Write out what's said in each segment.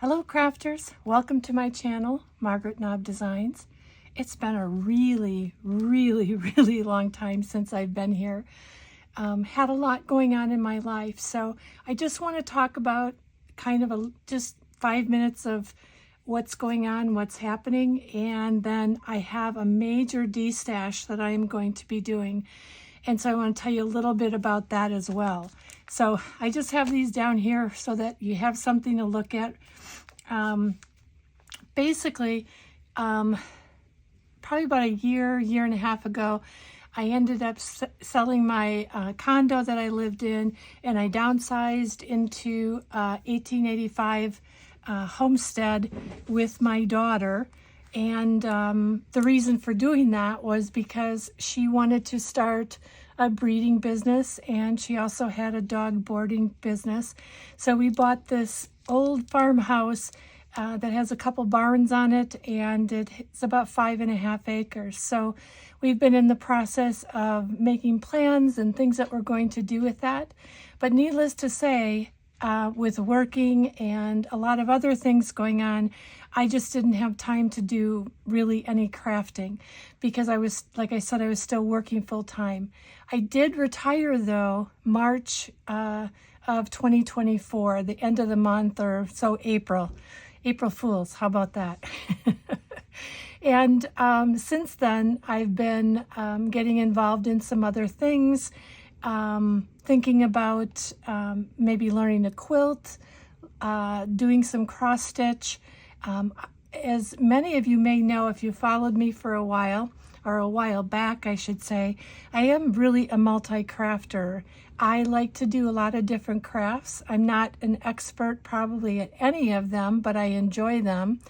Hello crafters, welcome to my channel, Margaret Knob Designs. It's been a really long time since I've been here. Had a lot going on in my life, so I just want to talk about kind of just 5 minutes of what's going on, what's happening, and then I have a major destash that I am going to be doing. And so I want to tell you a little bit about that as well. So I just have these down here so that you have something to look at. Basically, probably about a year and a half ago, I ended up selling my condo that I lived in, and I downsized into 1885 homestead with my daughter. And the reason for doing that was because she wanted to start a breeding business, and she also had a dog boarding business. So we bought this old farmhouse that has a couple barns on it, and it's about 5.5 acres. So we've been in the process of making plans and things that we're going to do with that. But needless to say, with working and a lot of other things going on, I just didn't have time to do really any crafting because I was, like I said, I was still working full time. I did retire though, March of 2024, the end of the month, or so April Fools, how about that? And since then, I've been getting involved in some other things, thinking about maybe learning to quilt, doing some cross stitch. As many of you may know, if you followed me for a while, or a while back, I should say, I am really a multi-crafter. I like to do a lot of different crafts. I'm not an expert probably at any of them, but I enjoy them.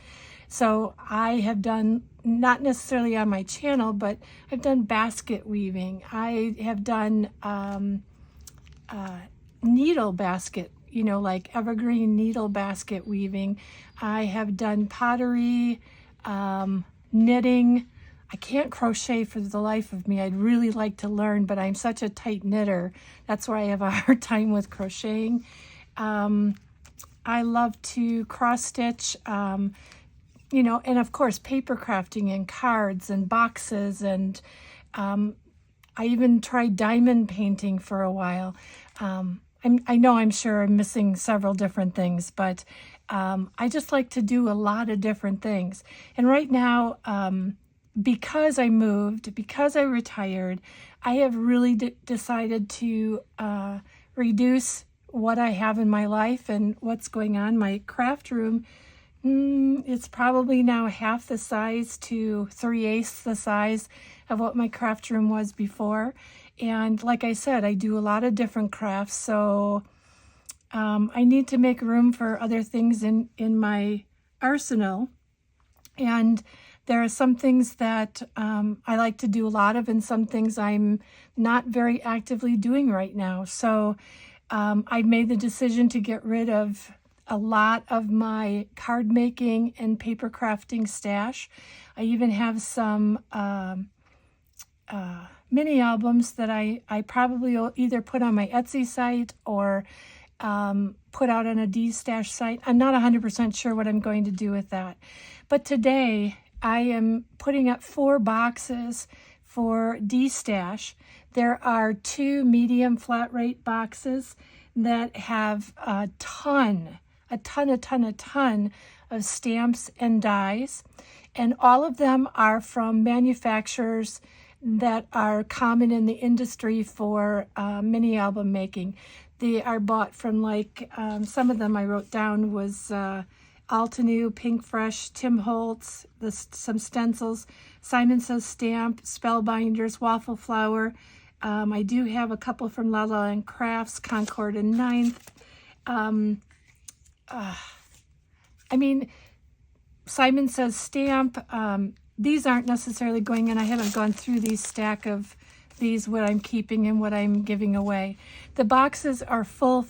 So I have done, not necessarily on my channel, but I've done basket weaving. I have done needle basket, like evergreen needle basket weaving. I have done pottery, knitting. I can't crochet for the life of me. I'd really like to learn, but I'm such a tight knitter. That's why I have a hard time with crocheting. I love to cross stitch, and of course paper crafting and cards and boxes, and I even tried diamond painting for a while. I'm sure I'm missing several different things, but I just like to do a lot of different things. And right now, because I moved, because I retired, I have really decided to reduce what I have in my life and what's going on. My craft room, it's probably now half the size to 3/8 the size of what my craft room was before. And like I said, I do a lot of different crafts, so I need to make room for other things in my arsenal. And there are some things that I like to do a lot of, and some things I'm not very actively doing right now. So I made the decision to get rid of a lot of my card making and paper crafting stash. I even have some mini albums that I probably will either put on my Etsy site or put out on a Destash site. I'm not 100% sure what I'm going to do with that. But today I am putting up 4 boxes for Destash. There are 2 medium flat rate boxes that have a ton of stamps and dies. And all of them are from manufacturers that are common in the industry for mini album making. They are bought from, like, some of them I wrote down was Altenew, Pink Fresh, Tim Holtz, some stencils, Simon Says Stamp, Spellbinders, Waffle Flower. I do have a couple from La La and Crafts, Concord and Ninth. Simon Says Stamp. These aren't necessarily going in. I haven't gone through these stack of these, what I'm keeping and what I'm giving away. The boxes are full.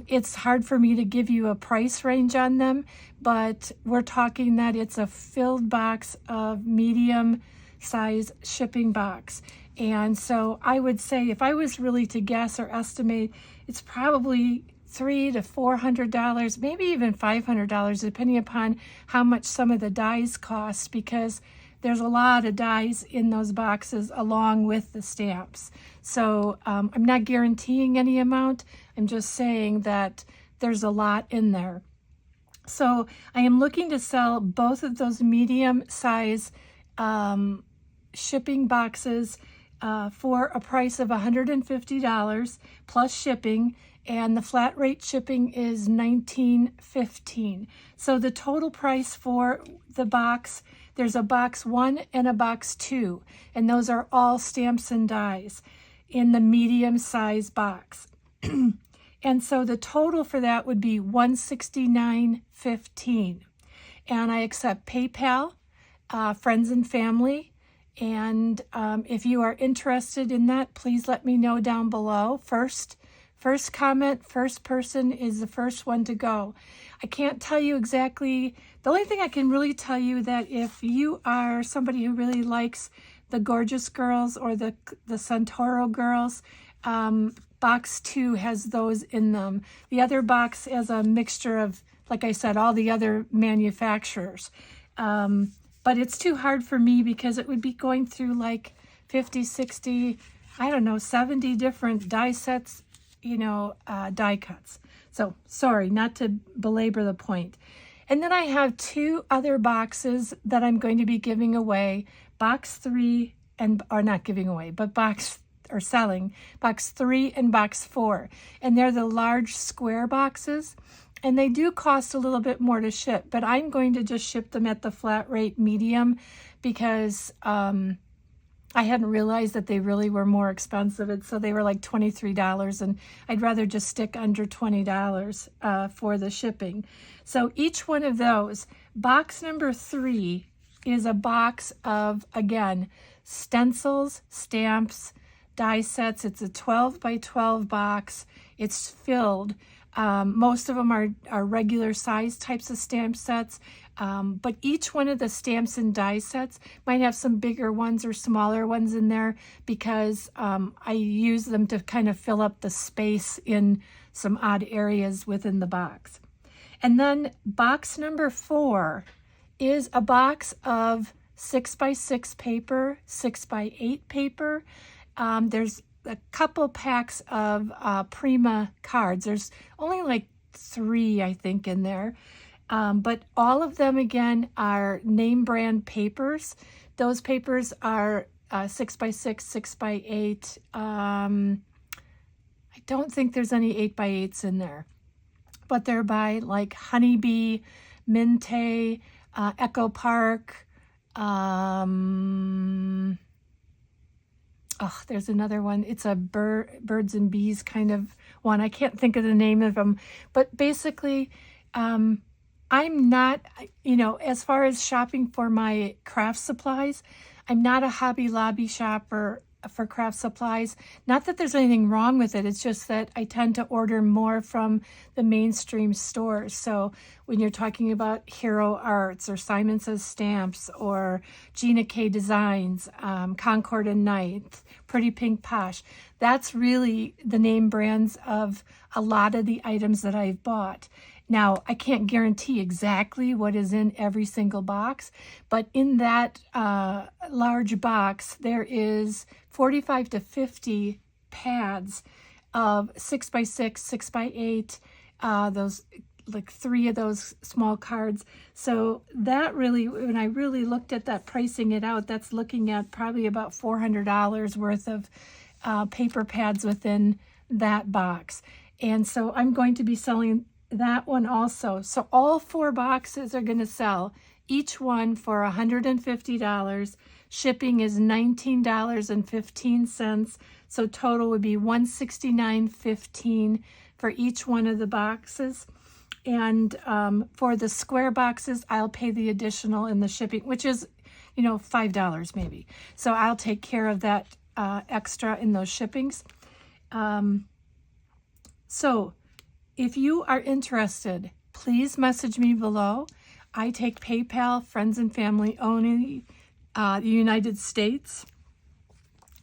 It's hard for me to give you a price range on them, but we're talking that it's a filled box of medium size shipping box. And so I would say, if I was really to guess or estimate, it's probably $300 to $400, maybe even $500, depending upon how much some of the dies cost, because there's a lot of dies in those boxes along with the stamps. So I'm not guaranteeing any amount. I'm just saying that there's a lot in there. So I am looking to sell both of those medium size shipping boxes for a price of $150 plus shipping, and the flat rate shipping is $19.15. So the total price for the box, there's a box 1 and a box 2, and those are all stamps and dies in the medium size box. And so the total for that would be $169.15. And I accept PayPal, friends and family. And if you are interested in that, please let me know down below. First comment, first person is the first one to go. I can't tell you exactly. The only thing I can really tell you that if you are somebody who really likes the Gorgeous Girls or the Santoro Girls, box 2 has those in them. The other box has a mixture of, like I said, all the other manufacturers. But it's too hard for me because it would be going through like 50, 60, I don't know, 70 different die sets, die cuts. So sorry, not to belabor the point. And then I have 2 other boxes that I'm going to be giving away. Box 3 or not giving away, but selling box 3 and box 4. And they're the large square boxes. And they do cost a little bit more to ship, but I'm going to just ship them at the flat rate medium because I hadn't realized that they really were more expensive. And so they were like $23, and I'd rather just stick under $20 for the shipping. So each one of those, box number 3 is a box of, again, stencils, stamps, die sets. It's a 12 by 12 box. It's filled. Most of them are regular size types of stamp sets, but each one of the stamps and die sets might have some bigger ones or smaller ones in there because I use them to kind of fill up the space in some odd areas within the box. And then box number 4 is a box of 6 by 6 paper, 6 by 8 paper. There's a couple packs of Prima cards. There's only like 3, I think, in there. But all of them, again, are name brand papers. Those papers are 6 by 6, 6 by 8. I don't think there's any 8 by 8s in there. But they're by like Honeybee, Minte, Echo Park. There's another one. It's a birds and bees kind of one. I can't think of the name of them. But basically, I'm not, as far as shopping for my craft supplies, I'm not a Hobby Lobby shopper for craft supplies. Not that there's anything wrong with it. It's just that I tend to order more from the mainstream stores. So when you're talking about Hero Arts or Simon Says Stamps or Gina K Designs, Concord and Night, Pretty Pink Posh, that's really the name brands of a lot of the items that I've bought. Now, I can't guarantee exactly what is in every single box, but in that large box, there is 45 to 50 pads of 6 by 6, 6 by 8, those like 3 of those small cards. So that really, when I really looked at that, pricing it out, that's looking at probably about $400 worth of paper pads within that box. And so I'm going to be selling that one also. So all 4 boxes are going to sell, each one for $150. Shipping is $19.15. So total would be $169.15 for each one of the boxes. And for the square boxes, I'll pay the additional in the shipping, which is, $5 maybe. So I'll take care of that extra in those shippings. So if you are interested, please message me below. I take PayPal, friends and family only, the United States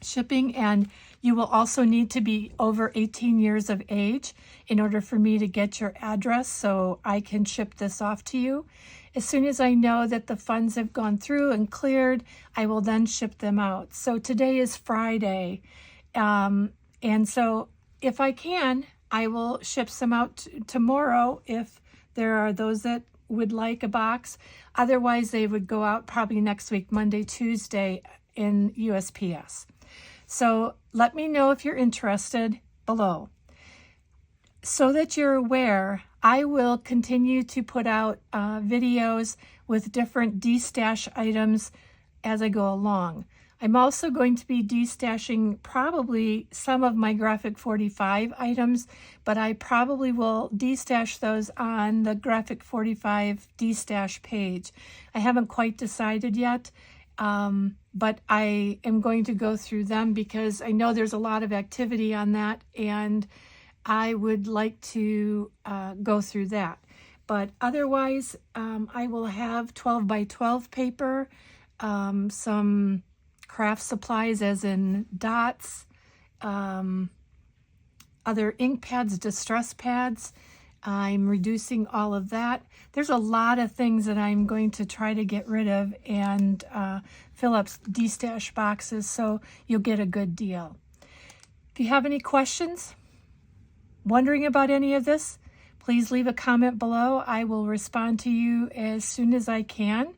shipping, and You will also need to be over 18 years of age in order for me to get your address so I can ship this off to you. As soon as I know that the funds have gone through and cleared, I will then ship them out. So today is Friday. And so if I can, I will ship some out tomorrow if there are those that would like a box. Otherwise, they would go out probably next week, Monday, Tuesday in USPS. So let me know if you're interested below. So that you're aware, I will continue to put out videos with different destash items as I go along. I'm also going to be destashing probably some of my Graphic 45 items, but I probably will destash those on the Graphic 45 destash page. I haven't quite decided yet, but I am going to go through them because I know there's a lot of activity on that, and I would like to go through that. But otherwise, I will have 12 by 12 paper, some craft supplies as in dots, other ink pads, distress pads. I'm reducing all of that. There's a lot of things that I'm going to try to get rid of and fill up destash boxes so you'll get a good deal. If you have any questions, wondering about any of this, please leave a comment below. I will respond to you as soon as I can.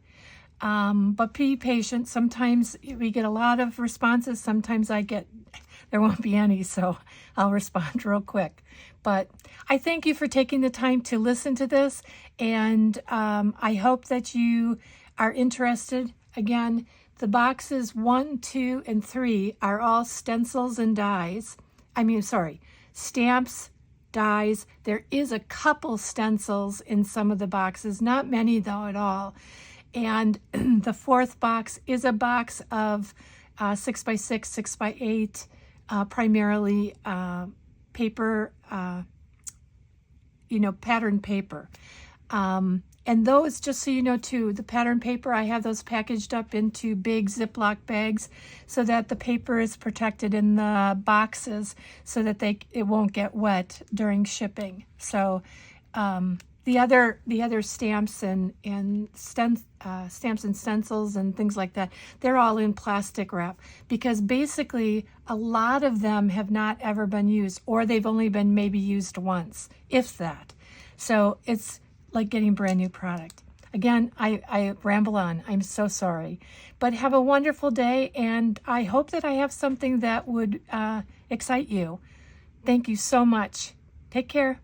But be patient. Sometimes we get a lot of responses. Sometimes there won't be any, so I'll respond real quick. But I thank you for taking the time to listen to this, and I hope that you are interested. Again, the boxes 1, 2, and 3 are all stencils and dies. Stamps, dies. There is a couple stencils in some of the boxes, not many though at all. And the fourth box is a box of 6x6, 6x8, primarily paper, pattern paper. And those, just so you know too, the pattern paper, I have those packaged up into big Ziploc bags so that the paper is protected in the boxes so that it won't get wet during shipping. So the other stamps and stamps and stencils and things like that, they're all in plastic wrap because basically a lot of them have not ever been used, or they've only been maybe used once, if that. So it's like getting brand new product. Again, I ramble on. I'm so sorry. But have a wonderful day, and I hope that I have something that would excite you. Thank you so much. Take care.